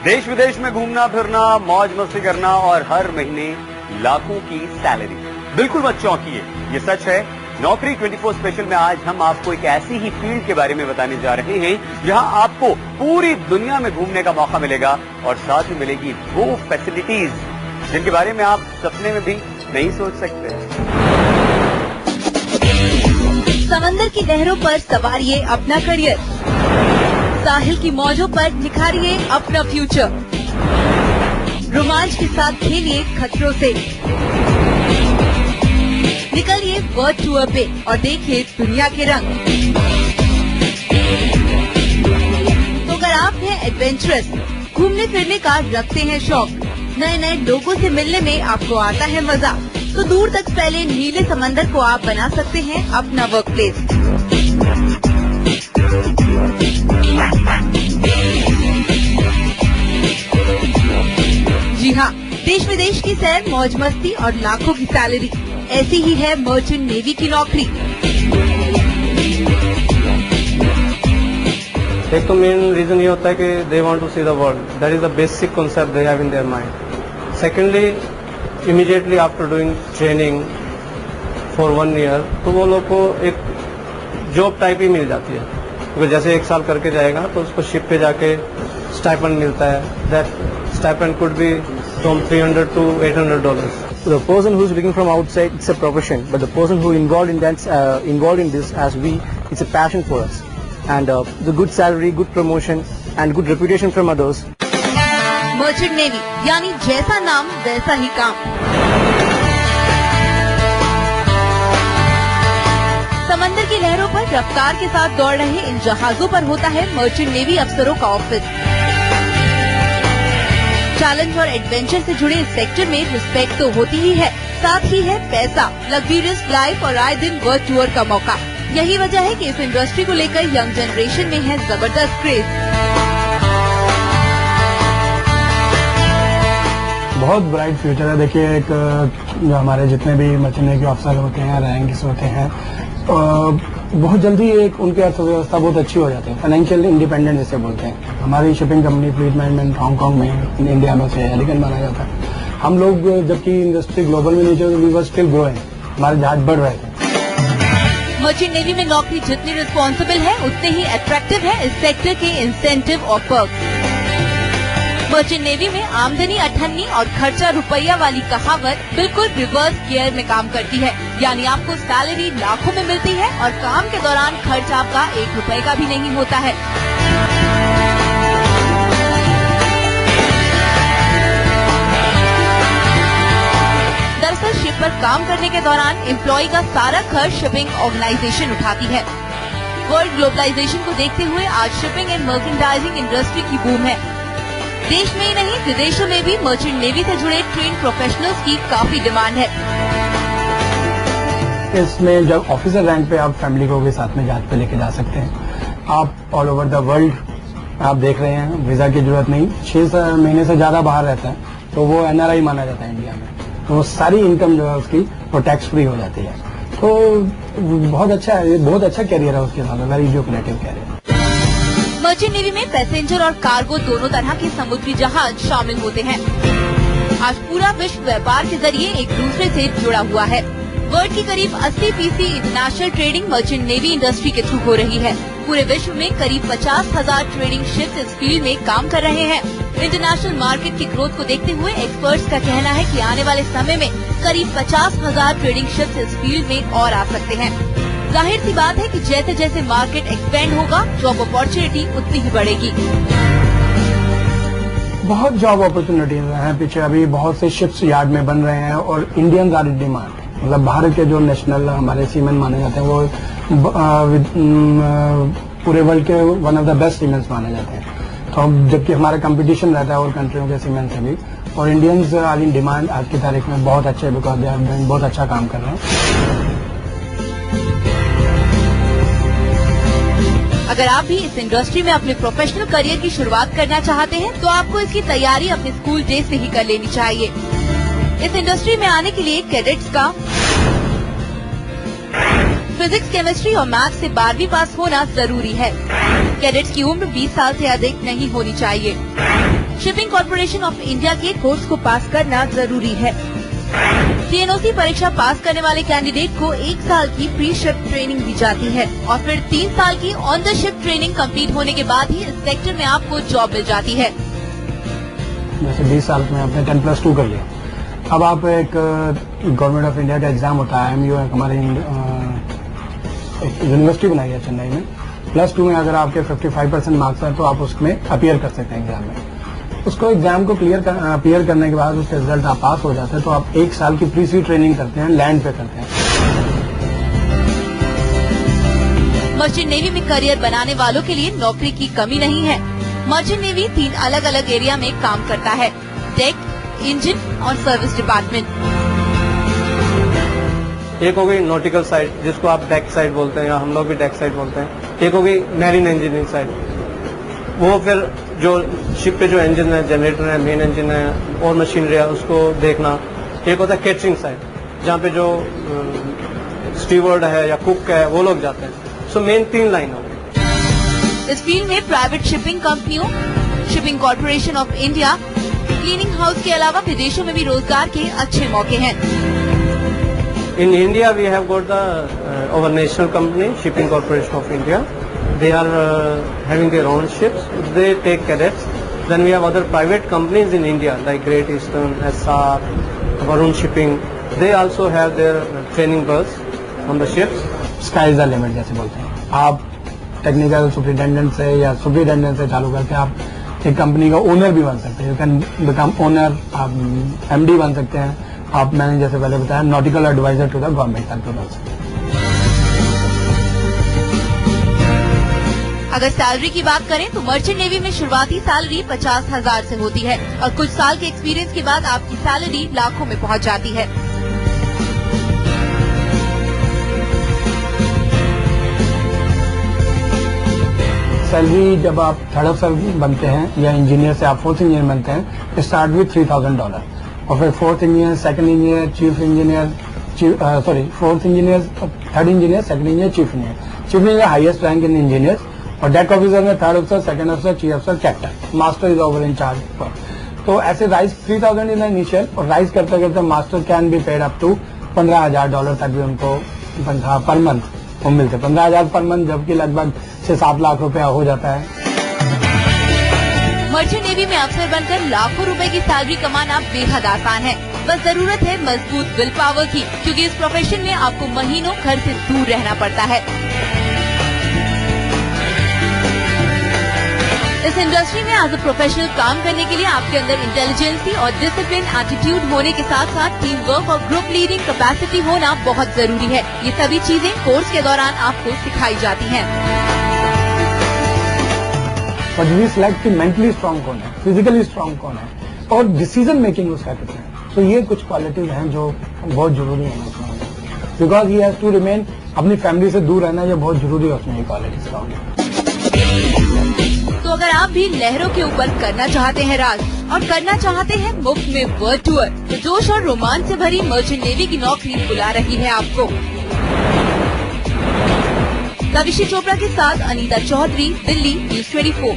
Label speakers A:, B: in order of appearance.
A: देश विदेश में घूमना फिरना, मौज मस्ती करना और हर महीने लाखों की सैलरी। बिल्कुल मत चौंकिए, ये सच है। नौकरी 24 स्पेशल में आज हम आपको एक ऐसी ही फील्ड के बारे में बताने जा रहे हैं जहां आपको पूरी दुनिया में घूमने का मौका मिलेगा और साथ ही मिलेगी वो फैसिलिटीज जिनके बारे में आप सपने में भी नहीं सोच सकते।
B: समंदर की लहरों पर सवारिए अपना करियर, साहिल की मौजों पर निखारिए अपना फ्यूचर, रोमांच के साथ खेलिए खतरों से, निकलिए वर्ल्ड टूर पे और देखिए दुनिया के रंग। तो अगर आप हैं एडवेंचरस, घूमने फिरने का रखते हैं शौक, नए नए लोगों से मिलने में आपको आता है मजा, तो दूर तक फैले नीले समंदर को आप बना सकते हैं अपना वर्क प्लेस। जी हाँ, देश विदेश की सैर, मौज मस्ती और लाखों की सैलरी, ऐसी ही है मर्चेंट नेवी की नौकरी।
C: एक तो मेन रीजन ये होता है कि they want to see the world, that is the basic concept they have in their mind. Secondly, immediately after doing training for 1 year, तो वो लोग को एक जॉब टाइप ही मिल जाती है, क्योंकि जैसे 1 साल करके जाएगा तो उसको शिप पे जाके स्टाइपेंड मिलता है। That stipend could be from $300 to $800.
D: The person who is looking from outside, it's a profession, but the person who involved in that, involved in this as we, it's a passion for us, and the good salary, good promotion, and good reputation from others.
B: Merchant navy यानी जैसा नाम वैसा ही काम। समंदर की लहरों पर रफ्तार के साथ दौड़ रहे इन जहाजों पर होता है मर्चेंट नेवी अफसरों का ऑफिस। चैलेंज और एडवेंचर से जुड़े इस सेक्टर में रिस्पेक्ट तो होती ही है, साथ ही है पैसा, लग्जरियस लाइफ और आए दिन वर्ल्ड टूर का मौका। यही वजह है कि इस इंडस्ट्री को लेकर यंग जनरेशन में है जबरदस्त क्रेज।
E: बहुत ब्राइट फ्यूचर है। देखिए, एक जो हमारे जितने भी मर्चेंट नेवी के अफसर होते हैं, रैंक्स होते हैं, बहुत जल्दी एक उनकी अर्थव्यवस्था बहुत अच्छी हो जाती है। फाइनेंशियल इंडिपेंडेंट जैसे बोलते हैं। हमारी shipping company fleet management Hong Kong में, इंडिया में से एलिगेंट माना जाता है। हम लोग जबकि इंडस्ट्री ग्लोबल में नीचे, वी वर स्टिल ग्रोइंग, हमारे जहाज बढ़ रहे थे।
B: मर्चेंट नेवी में नौकरी जितनी रिस्पॉन्सिबल है उतने ही अट्रैक्टिव है इस सेक्टर के इंसेंटिव और पर्क्स। मर्चेंट नेवी में आमदनी अठन्नी और खर्चा रुपया वाली कहावत बिल्कुल रिवर्स गियर में काम करती है, यानी आपको सैलरी लाखों में मिलती है और काम के दौरान खर्च आपका 1 रुपए का भी नहीं होता है। दरअसल शिप पर काम करने के दौरान एम्प्लॉय का सारा खर्च शिपिंग ऑर्गेनाइजेशन उठाती है। वर्ल्ड ग्लोबलाइजेशन को देखते हुए आज शिपिंग एंड मर्चेंडाइजिंग इंडस्ट्री की बूम है। देश में ही नहीं, विदेशों में भी मर्चेंट नेवी से जुड़े ट्रेन प्रोफेशनल्स की काफी डिमांड है।
E: इसमें जब ऑफिसर रैंक पे आप फैमिली को भी साथ में जहाज पे लेके जा सकते हैं। आप ऑल ओवर द वर्ल्ड आप देख रहे हैं, वीजा की जरूरत नहीं। 6 महीने से ज्यादा बाहर रहता है तो वो NRI माना जाता है इंडिया में, तो वो सारी इनकम जो है उसकी वो टैक्स फ्री हो जाती है। तो बहुत अच्छा है, बहुत अच्छा कैरियर है उसके साथ, very lucrative career.
B: Merchant navy में पैसेंजर और कार्गो दोनों तरह के समुद्री जहाज शामिल होते हैं। आज पूरा विश्व व्यापार के जरिए एक दूसरे से जुड़ा हुआ है। वर्ल्ड की करीब 80% international trading merchant navy industry के थ्रू हो रही है। पूरे विश्व में करीब 50,000 ट्रेडिंग शिप्स इस फील्ड में काम कर रहे हैं। इंटरनेशनल मार्केट की ग्रोथ को देखते हुए एक्सपर्ट्स का कहना है कि आने वाले समय में करीब 50,000 ट्रेडिंग शिप्स इस फील्ड में और आ सकते हैं। जाहिर सी बात है कि जैसे जैसे मार्केट एक्सपेंड होगा, जॉब अपॉर्चुनिटी उतनी ही बढ़ेगी।
E: बहुत जॉब अपॉर्चुनिटीज हैं पीछे। अभी बहुत से शिप्स यार्ड में बन रहे हैं और इंडियन आर इन डिमांड। मतलब भारत के जो नेशनल हमारे सीमेन माने जाते हैं वो पूरे वर्ल्ड के one of the best siemens माने जाते हैं। तो जबकि हमारा कंपटीशन रहता है और कंट्रियों के सीमेन से भी, और इंडियंस आर इन डिमांड आज की तारीख में बहुत अच्छे, बिकॉज दे आर डूइंग बहुत अच्छा काम कर रहे हैं।
B: अगर आप भी इस इंडस्ट्री में अपने प्रोफेशनल करियर की शुरुआत करना चाहते हैं तो आपको इसकी तैयारी अपने स्कूल डेज से ही कर लेनी चाहिए। इस इंडस्ट्री में आने के लिए कैडेट्स का फिजिक्स, केमिस्ट्री और मैथ से 12वीं पास होना जरूरी है। कैडेट्स की उम्र 20 साल से अधिक नहीं होनी चाहिए। शिपिंग कॉर्पोरेशन ऑफ इंडिया के कोर्स को पास करना जरूरी है। TNOC परीक्षा पास करने वाले कैंडिडेट को 1 साल की प्री शिप ट्रेनिंग दी जाती है और फिर 3 साल की on the ship training complete होने के बाद ही इस सेक्टर में आपको जॉब मिल जाती है।
E: जैसे 20 साल में आपने 10+2 कर लिया, अब आप एक गवर्नमेंट ऑफ इंडिया का एग्जाम होता है IMU, हमारे एक यूनिवर्सिटी बनाई है चेन्नई में। +2 में अगर आपके 55% मार्क्स हैं तो आप उसमें अपीयर कर सकते हैं एग्जाम में। उसको एग्जाम को अपीयर करने के बाद उसके रिजल्ट आप पास हो जाते हैं तो आप 1 साल की प्री सी ट्रेनिंग करते हैं, लैंड पे करते हैं।
B: मर्चेंट नेवी में करियर बनाने वालों के लिए नौकरी की कमी नहीं है। मर्चेंट नेवी 3 अलग अलग एरिया में काम करता है, डेक, इंजन और सर्विस डिपार्टमेंट।
C: एक हो गई नॉटिकल साइड, जिसको आप डेक साइड बोलते हैं या हम लोग भी डेक साइड बोलते हैं। एक हो गई मैरीन इंजीनियरिंग साइड, वो फिर जो शिप पे जो इंजन है, जनरेटर है, मेन इंजन है और मशीनरी है उसको देखना। एक होता है केटरिंग साइड, जहाँ पे जो स्टीवर्ड है या कुक है वो लोग जाते हैं। सो मेन 3 लाइन हो गई।
B: इस फील्ड में प्राइवेट शिपिंग कंपनियों, shipping corporation of India, cleaning house के अलावा विदेशों में भी रोजगार के अच्छे मौके हैं।
C: In India, we have got our national company, Shipping Corporation of India. They are having their own ships. They take cadets. Then we have other private companies in India like Great Eastern, SR, Varun Shipping. They also have their training berths on the ships.
E: Sky is the limit जैसे बोलते हैं। आप technical superintendent से या superintendent से चालू करके आप एक कंपनी का ओनर भी बन सकते हैं। यू कैन बिकम ओनर, आप MD बन सकते हैं। आप, मैंने जैसे पहले बताया, nautical adviser to the government तक बन सकते हैं।
B: अगर सैलरी की बात करें तो मर्चेंट नेवी में शुरुआती सैलरी 50,000 से होती है और कुछ साल के एक्सपीरियंस के बाद आपकी सैलरी लाखों में पहुंच जाती है।
E: सैलरी जब आप 3rd अफसर बनते हैं या इंजीनियर से आप 4th इंजीनियर बनते हैं, स्टार्ट विथ $3,000 और फिर 4th engineer, 2nd engineer, chief engineer, 4th engineer, 3rd engineer, 2nd engineer, chief engineer. Chief engineer highest rank in engineer और डेक ऑफिसर में 3rd अफसर, 2nd अफसर, चीफ अफसर, captain, master is over in charge. तो ऐसे rise 3,000 in initial और rise करते करते master can be paid up to $15,000 तक भी उनको पर मंथ वो मिलते। 15,000 पर मंथ, जबकि लगभग 6-7 लाख रुपया हो जाता है।
B: मर्चेंट नेवी में अफसर बनकर लाखों रुपए की सैलरी कमाना बेहद आसान है। बस जरूरत है मजबूत विल पावर की, क्योंकि इस प्रोफेशन में आपको महीनों घर से दूर रहना पड़ता है। इस इंडस्ट्री में एज अ प्रोफेशनल काम करने के लिए आपके अंदर इंटेलिजेंसी और डिसिप्लिन एटीट्यूड होने के साथ साथ टीम वर्क और ग्रुप लीडिंग कैपेसिटी होना बहुत जरूरी है। ये सभी चीजें कोर्स के दौरान आपको सिखाई जाती हैं।
E: बट वी सिलेक्ट कि मेंटली स्ट्रांग कौन है, फिजिकली स्ट्रांग कौन है और डिसीजन मेकिंग उसका कितना है। तो ये कुछ क्वालिटीज हैं जो बहुत जरूरी है उसमें, because he has to remain, अपनी फैमिली से दूर रहना ये बहुत जरूरी है उसमें, ये क्वालिटीज का।
B: तो अगर आप भी लहरों के ऊपर करना चाहते हैं राज और करना चाहते हैं मुफ्त में वर्ल्ड टूर, तो जोश और रोमांच से भरी मर्चेंट नेवी की नौकरी बुला रही है आपको। कविशी चोपड़ा के साथ अनीता चौधरी, दिल्ली, News 24।